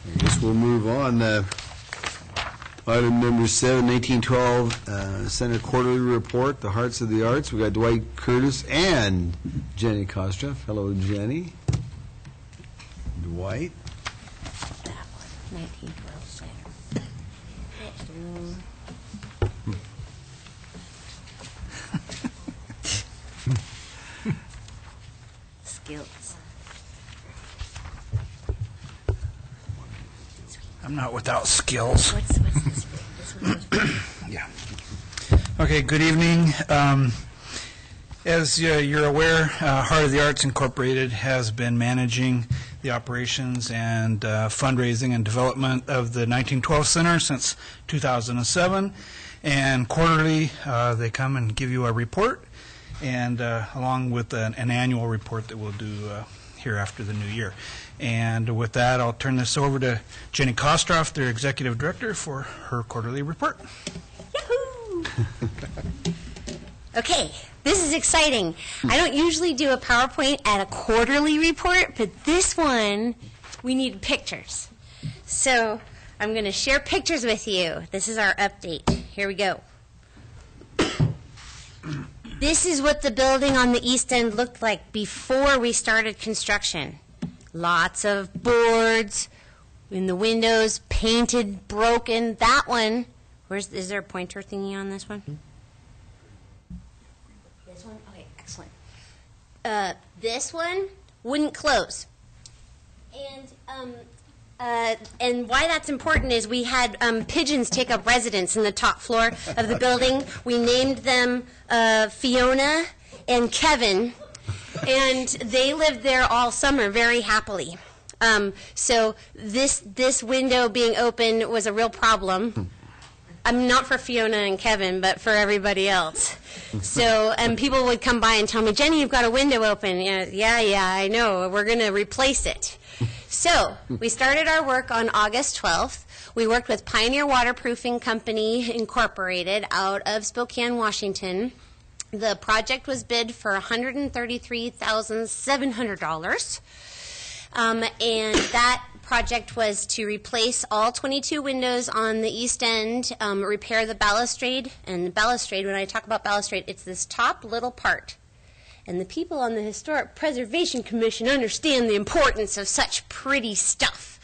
I guess we'll move on. Item number 7, 1912 Center Quarterly Report, The Hearts of the Arts. We got Dwight Curtis and Jenny Kostroff. Hello, Jenny. Dwight. That one, 1912 Center. Skills. I'm not without skills. What's this? This one. Yeah. Okay, good evening. As you're aware, Heart of the Arts Incorporated has been managing the operations and fundraising and development of the 1912 Center since 2007. And quarterly, they come and give you a report, and along with an annual report that we'll do here after the new year. And with that, I'll turn this over to Jenny Kostroff, their Executive Director, for her quarterly report. Yahoo! Okay, this is exciting. I don't usually do a PowerPoint at a quarterly report, but this one, we need pictures. So I'm going to share pictures with you. This is our update. Here we go. This is what the building on the east end looked like before we started construction. Lots of boards in the windows, painted, broken. That one, is there a pointer thingy on this one? This one? Okay, excellent. This one wouldn't close. And why that's important is we had pigeons take up residence in the top floor of the building. We named them Fiona and Kevin, and they lived there all summer very happily. So this window being open was a real problem. Not for Fiona and Kevin, but for everybody else. So, and people would come by and tell me, Jenny, you've got a window open. Yeah, I know. We're going to replace it. So, we started our work on August 12th. We worked with Pioneer Waterproofing Company Incorporated out of Spokane, Washington. The project was bid for $133,700. And that project was to replace all 22 windows on the east end, repair the balustrade. And the balustrade, when I talk about balustrade, it's this top little part. And the people on the Historic Preservation Commission understand the importance of such pretty stuff.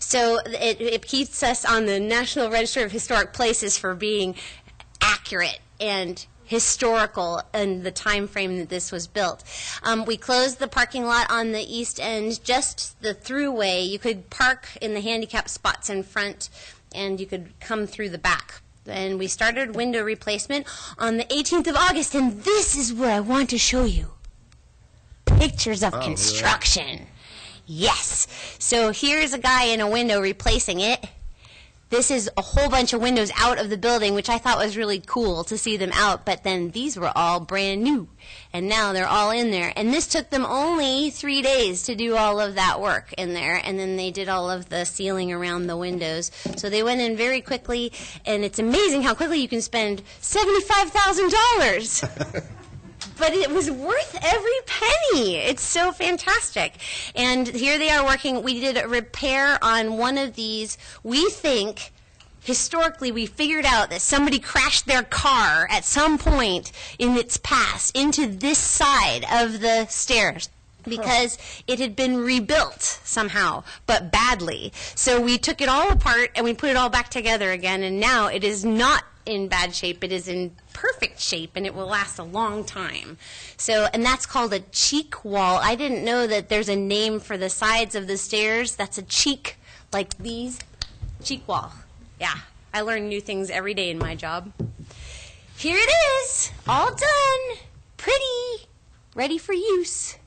So it keeps us on the National Register of Historic Places for being accurate and historical in the time frame that this was built. We closed the parking lot on the east end, just the throughway. You could park in the handicap spots in front, and you could come through the back. And we started window replacement on the 18th of August, and this is what I want to show you. Pictures of construction. Yes. So here's a guy in a window replacing it. This is a whole bunch of windows out of the building, which I thought was really cool to see them out, but then these were all brand new, and now they're all in there. And this took them only 3 days to do all of that work in there, and then they did all of the sealing around the windows. So they went in very quickly, and it's amazing how quickly you can spend $75,000. But it was worth every penny. It's so fantastic. And here they are working. We did a repair on one of these. We think, historically, we figured out that somebody crashed their car at some point in its past into this side of the stairs, because it had been rebuilt somehow, but badly. So we took it all apart and we put it all back together again, and now it is not in bad shape. It is in perfect shape, and it will last a long time. So, and that's called a cheek wall. I didn't know that there's a name for the sides of the stairs. That's a cheek, like these, cheek wall. Yeah, I learn new things every day in my job. Here it is, all done, pretty, ready for use.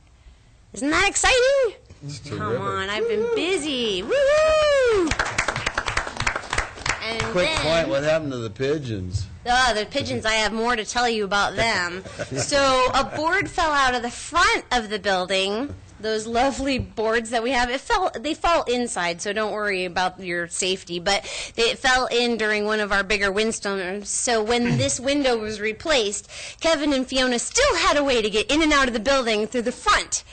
Isn't that exciting? Come on, I've been busy. Woo-hoo! And Quick point, what happened to the pigeons? The pigeons, I have more to tell you about them. So a board fell out of the front of the building. Those lovely boards that we have, they fall inside, so don't worry about your safety. But it fell in during one of our bigger windstorms. So when this window was replaced, Kevin and Fiona still had a way to get in and out of the building through the front.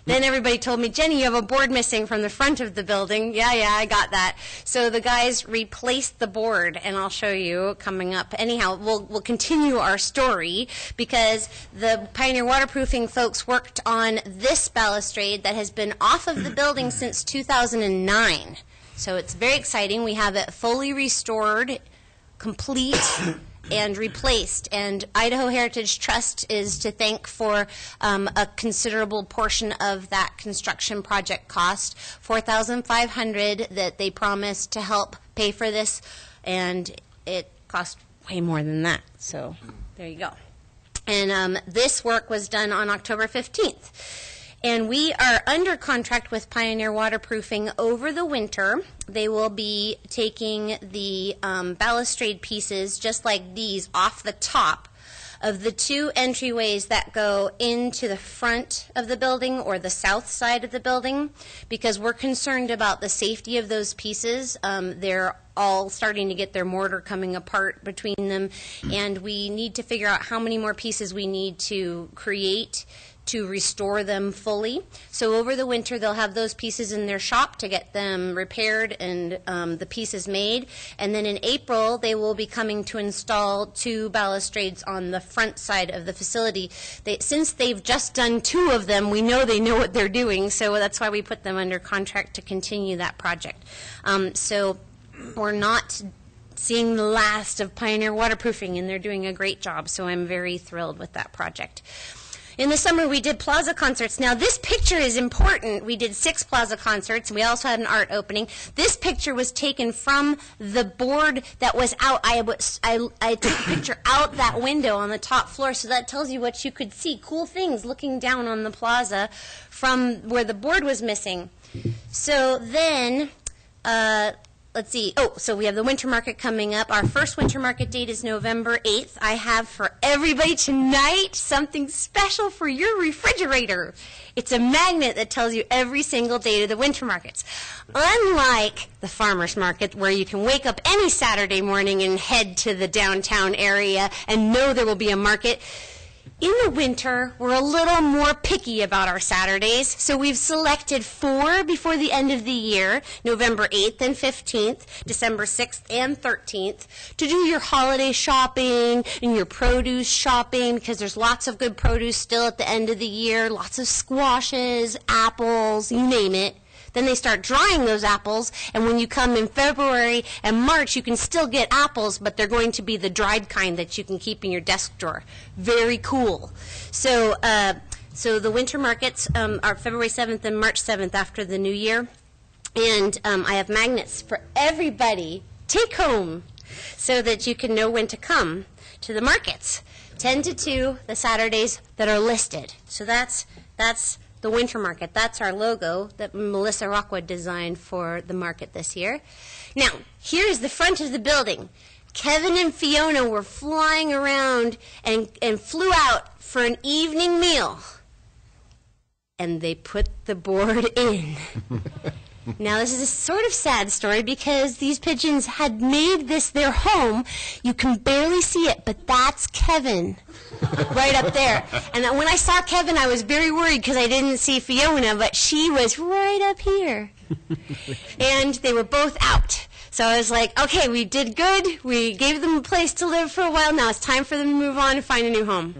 Then everybody told me, Jenny, you have a board missing from the front of the building. Yeah, I got that. So the guys replaced the board, and I'll show you coming up. Anyhow, we'll continue our story because the Pioneer Waterproofing folks worked on this balustrade that has been off of the building since 2009. So it's very exciting. We have it fully restored, complete, and replaced. And Idaho Heritage Trust is to thank for a considerable portion of that construction project cost, $4,500 that they promised to help pay for this, and it cost way more than that. So there you go. And this work was done on October 15th. And we are under contract with Pioneer Waterproofing over the winter. They will be taking the balustrade pieces, just like these, off the top of the two entryways that go into the front of the building or the south side of the building, because we're concerned about the safety of those pieces. They're all starting to get their mortar coming apart between them, and we need to figure out how many more pieces we need to create to restore them fully. So over the winter, they'll have those pieces in their shop to get them repaired and the pieces made. And then in April, they will be coming to install 2 balustrades on the front side of the facility. Since they've just done 2 of them, we know they know what they're doing, so that's why we put them under contract to continue that project. So we're not seeing the last of Pioneer Waterproofing, and they're doing a great job, so I'm very thrilled with that project. In the summer, we did plaza concerts. Now, this picture is important. We did 6 plaza concerts. We also had an art opening. This picture was taken from the board that was out. I took a picture out that window on the top floor, so that tells you what you could see. Cool things looking down on the plaza from where the board was missing. So then, let's see. Oh, so we have the winter market coming up. Our first winter market date is November 8th. I have for everybody tonight something special for your refrigerator. It's a magnet that tells you every single date of the winter markets. Unlike the farmers market, where you can wake up any Saturday morning and head to the downtown area and know there will be a market, in the winter, we're a little more picky about our Saturdays, so we've selected 4 before the end of the year, November 8th and 15th, December 6th and 13th, to do your holiday shopping and your produce shopping, because there's lots of good produce still at the end of the year, lots of squashes, apples, you name it. Then they start drying those apples, and when you come in February and March, you can still get apples, but they're going to be the dried kind that you can keep in your desk drawer. Very cool. So the winter markets are February 7th and March 7th after the new year. And I have magnets for everybody. Take home so that you can know when to come to the markets. 10 to 2, the Saturdays that are listed. So that's the winter market. That's our logo that Melissa Rockwood designed for the market this year. Now, here's the front of the building. Kevin and Fiona were flying around and flew out for an evening meal. And they put the board in. Now, this is a sort of sad story because these pigeons had made this their home. You can barely see it, but that's Kevin right up there. And when I saw Kevin, I was very worried because I didn't see Fiona, but she was right up here. And they were both out. So I was like, okay, we did good. We gave them a place to live for a while. Now it's time for them to move on and find a new home.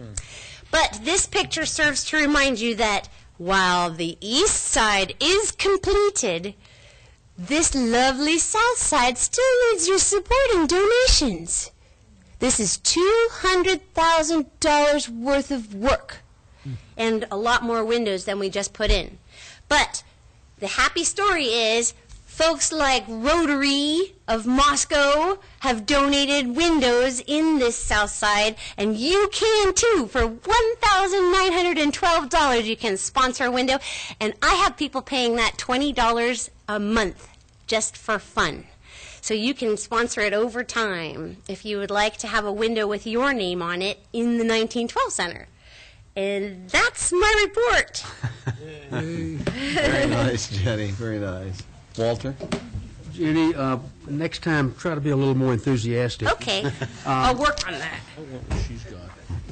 But this picture serves to remind you that while the east side is completed, this lovely south side still needs your support and donations. This is $200,000 worth of work and a lot more windows than we just put in. But the happy story is folks like Rotary of Moscow have donated windows in this south side, and you can too. For $1,912, you can sponsor a window, and I have people paying that $20 a month just for fun. So you can sponsor it over time if you would like to have a window with your name on it in the 1912 Center. And that's my report. Very nice, Jenny. Very nice. Walter? Jenny, next time, try to be a little more enthusiastic. Okay, I'll work on that.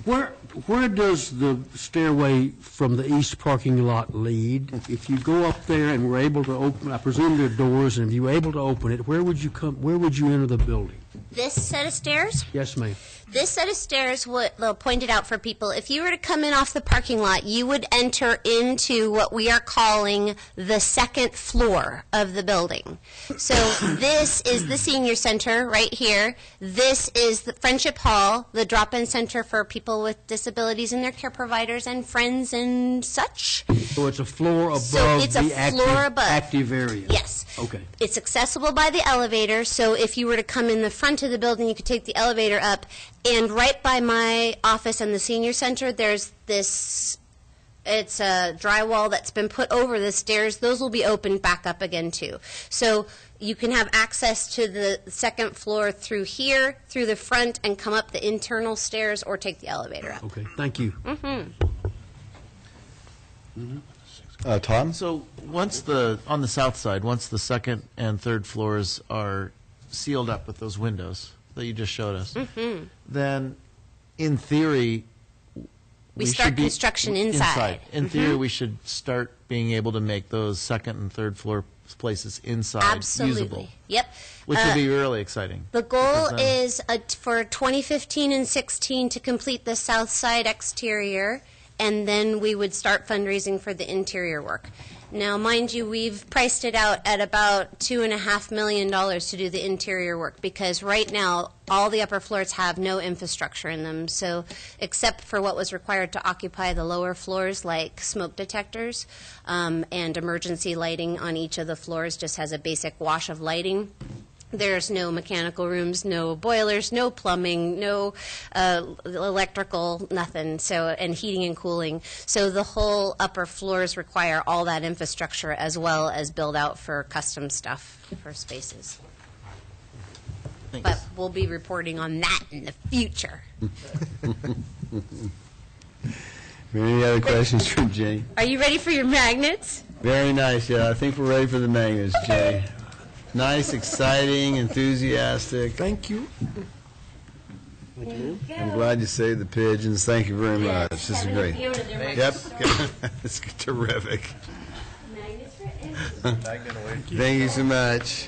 Where where does the stairway from the east parking lot lead? If you go up there and were able to open, I presume there are doors, and if you were able to open it, where would you enter the building? This set of stairs? Yes, ma'am. This set of stairs, what they'll point it out for people, if you were to come in off the parking lot, you would enter into what we are calling the second floor of the building. So this is the senior center right here. This is the Friendship Hall, the drop-in center for people with disabilities and their care providers and friends and such. So it's a floor above So it's a the floor above. active area? Yes. Okay. It's accessible by the elevator, so if you were to come in the front of the building, you could take the elevator up. And right by my office and the senior center, there's this, it's a drywall that's been put over the stairs. Those will be opened back up again, too. So you can have access to the second floor through here, through the front, and come up the internal stairs or take the elevator up. Okay, thank you. Tom? So once on the south side, once the second and third floors are sealed up with those windows that you just showed us, then in theory, We should start be- construction inside. In theory, we should start being able to make those second and third floor places inside Absolutely. usable, Yep. which would be really exciting. The goal Because, is for 2015 and 16 to complete the south side exterior, and then we would start fundraising for the interior work. Now, mind you, we've priced it out at about $2.5 million to do the interior work, because right now, all the upper floors have no infrastructure in them. So, except for what was required to occupy the lower floors, like smoke detectors, and emergency lighting on each of the floors just has a basic wash of lighting. There's no mechanical rooms, no boilers, no plumbing, no electrical, nothing. So, and heating and cooling. So the whole upper floors require all that infrastructure as well as build out for custom stuff for spaces. Thanks. But we'll be reporting on that in the future. Any other questions from Jay? Are you ready for your magnets? Very nice, yeah. I think we're ready for the magnets, Jay. Nice, exciting, enthusiastic. Thank you. I'm glad you saved the pigeons. Thank you very much. This is great. Yep. It's terrific. Thank you so much.